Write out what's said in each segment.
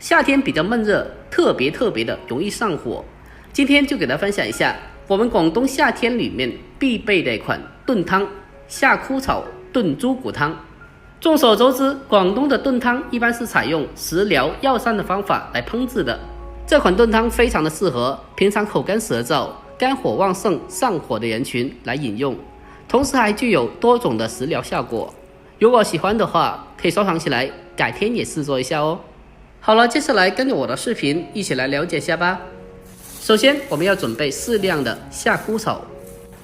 夏天比较闷热，特别的容易上火。今天就给大家分享一下我们广东夏天里面必备的一款炖汤——夏枯草炖猪骨汤。众所周知，广东的炖汤一般是采用食疗药膳的方法来烹制的。这款炖汤非常的适合平常口干舌燥、肝火旺盛、上火的人群来饮用，同时还具有多种的食疗效果。如果喜欢的话，可以收藏起来，改天也试做一下哦。好了，接下来跟着我的视频一起来了解一下吧。首先，我们要准备适量的夏枯草。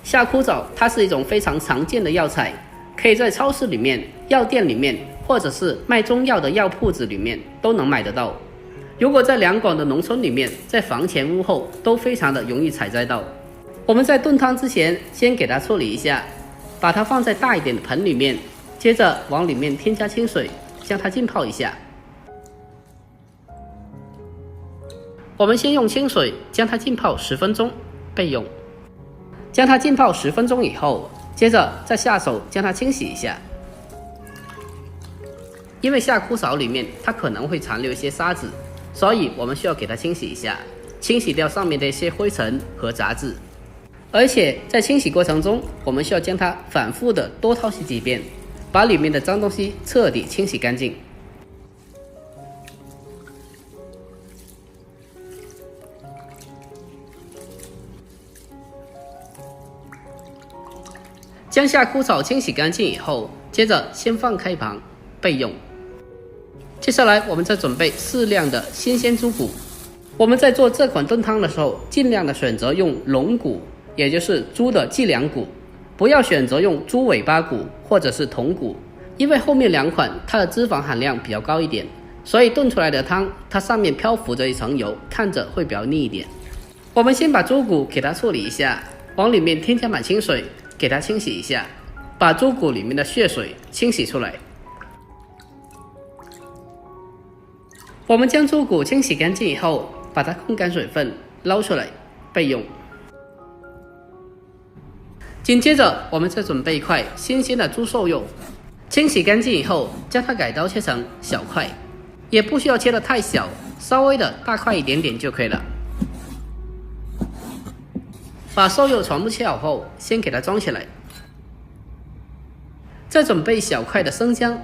夏枯草它是一种非常常见的药材，可以在超市里面、药店里面，或者是卖中药的药铺子里面都能买得到。如果在两广的农村里面，在房前屋后都非常的容易采摘到。我们在炖汤之前，先给它处理一下，把它放在大一点的盆里面，接着往里面添加清水，将它浸泡一下。我们先用清水将它浸泡10分钟备用。将它浸泡10分钟以后，接着再下手将它清洗一下。因为夏枯草里面它可能会残留一些沙子，所以我们需要给它清洗一下，清洗掉上面的一些灰尘和杂质。而且在清洗过程中，我们需要将它反复的多淘洗几遍，把里面的脏东西彻底清洗干净。将夏枯草清洗干净以后，接着先放开一旁备用。接下来我们再准备适量的新鲜猪骨。我们在做这款炖汤的时候，尽量的选择用龙骨，也就是猪的脊梁骨，不要选择用猪尾巴骨或者是筒骨，因为后面两款它的脂肪含量比较高一点，所以炖出来的汤它上面漂浮着一层油，看着会比较腻一点。我们先把猪骨给它处理一下，往里面添加满清水，给它清洗一下，把猪骨里面的血水清洗出来。我们将猪骨清洗干净以后，把它控干水分，捞出来备用。紧接着，我们再准备一块新鲜的猪瘦肉，清洗干净以后，将它改刀切成小块，也不需要切得太小，稍微的大块一点点就可以了。把瘦肉全部切好后，先给它装起来。再准备小块的生姜，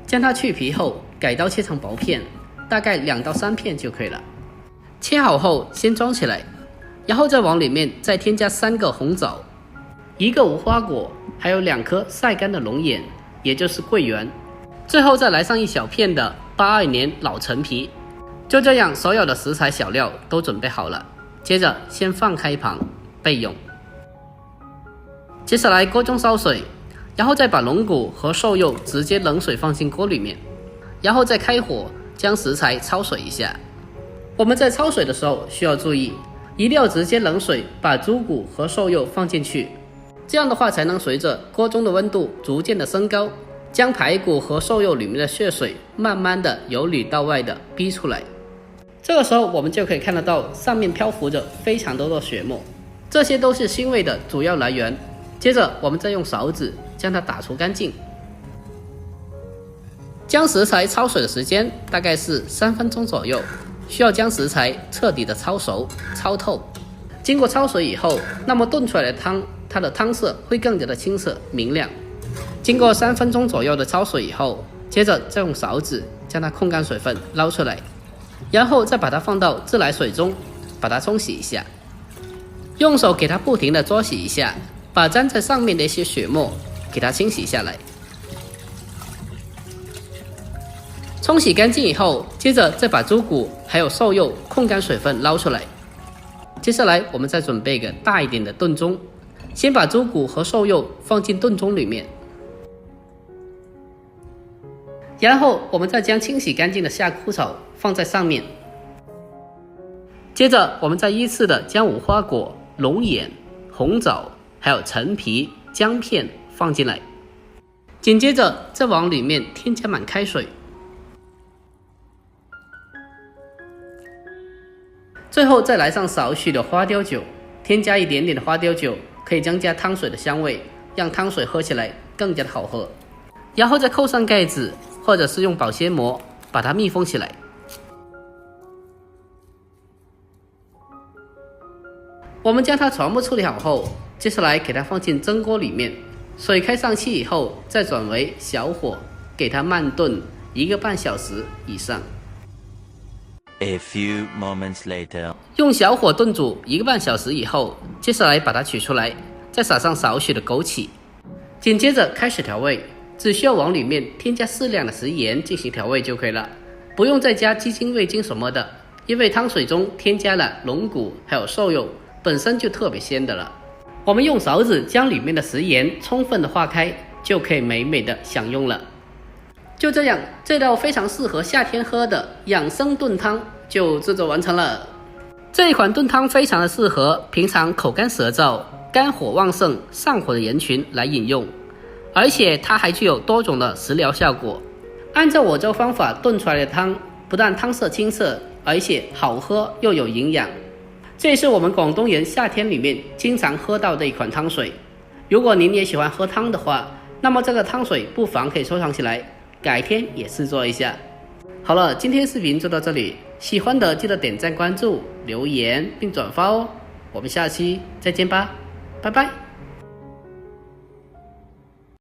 将它去皮后改刀切成薄片，大概2到3片就可以了。切好后先装起来，然后再往里面再添加3个红枣、1个无花果，还有2颗晒干的龙眼，也就是桂圆。最后再来上一小片的82年老陈皮。就这样，所有的食材小料都准备好了，接着先放开一旁备用。接下来锅中烧水，然后再把龙骨和瘦肉直接冷水放进锅里面，然后再开火将食材焯水一下。我们在焯水的时候需要注意，一定要直接冷水把猪骨和瘦肉放进去，这样的话才能随着锅中的温度逐渐的升高，将排骨和瘦肉里面的血水慢慢的由里到外的逼出来。这个时候我们就可以看得到上面漂浮着非常多的血沫，这些都是腥味的主要来源。接着我们再用勺子将它打除干净。将食材焯水的时间大概是3分钟左右，需要将食材彻底的焯熟、焯透。经过焯水以后，那么炖出来的汤，它的汤色会更加的清澈明亮。经过3分钟左右的焯水以后，接着再用勺子将它控干水分捞出来，然后再把它放到自来水中，把它冲洗一下。用手给它不停的搓洗一下，把粘在上面的一些血沫给它清洗下来。冲洗干净以后，接着再把猪骨还有瘦肉控干水分捞出来。接下来我们再准备一个大一点的炖盅，先把猪骨和瘦肉放进炖盅里面，然后我们再将清洗干净的夏枯草放在上面，接着我们再依次的将无花果、龙眼、红枣还有陈皮、姜片放进来，紧接着再往里面添加满开水，最后再来上少许的花雕酒，添加一点点的花雕酒，可以增加汤水的香味，让汤水喝起来更加的好喝。然后再扣上盖子，或者是用保鲜膜把它密封起来。我们将它全部处理好后，接下来给它放进蒸锅里面，水开上气以后，再转为小火，给它慢炖1个半小时以上。A few moments later， 用小火炖煮1个半小时以后，接下来把它取出来，再撒上少许的枸杞，紧接着开始调味，只需要往里面添加适量的食盐进行调味就可以了，不用再加鸡精、味精什么的，因为汤水中添加了龙骨还有瘦肉，本身就特别鲜的了。我们用勺子将里面的食盐充分的化开，就可以美美的享用了。就这样，这道非常适合夏天喝的养生炖汤就制作完成了。这一款炖汤非常的适合平常口干舌燥、肝火旺盛、上火的人群来饮用，而且它还具有多种的食疗效果。按照我这方法炖出来的汤，不但汤色清澈，而且好喝又有营养。这也是我们广东人夏天里面经常喝到的一款汤水。如果您也喜欢喝汤的话，那么这个汤水不妨可以收藏起来，改天也试做一下。好了，今天视频就到这里，喜欢的记得点赞、关注、留言并转发哦。我们下期再见吧，拜拜。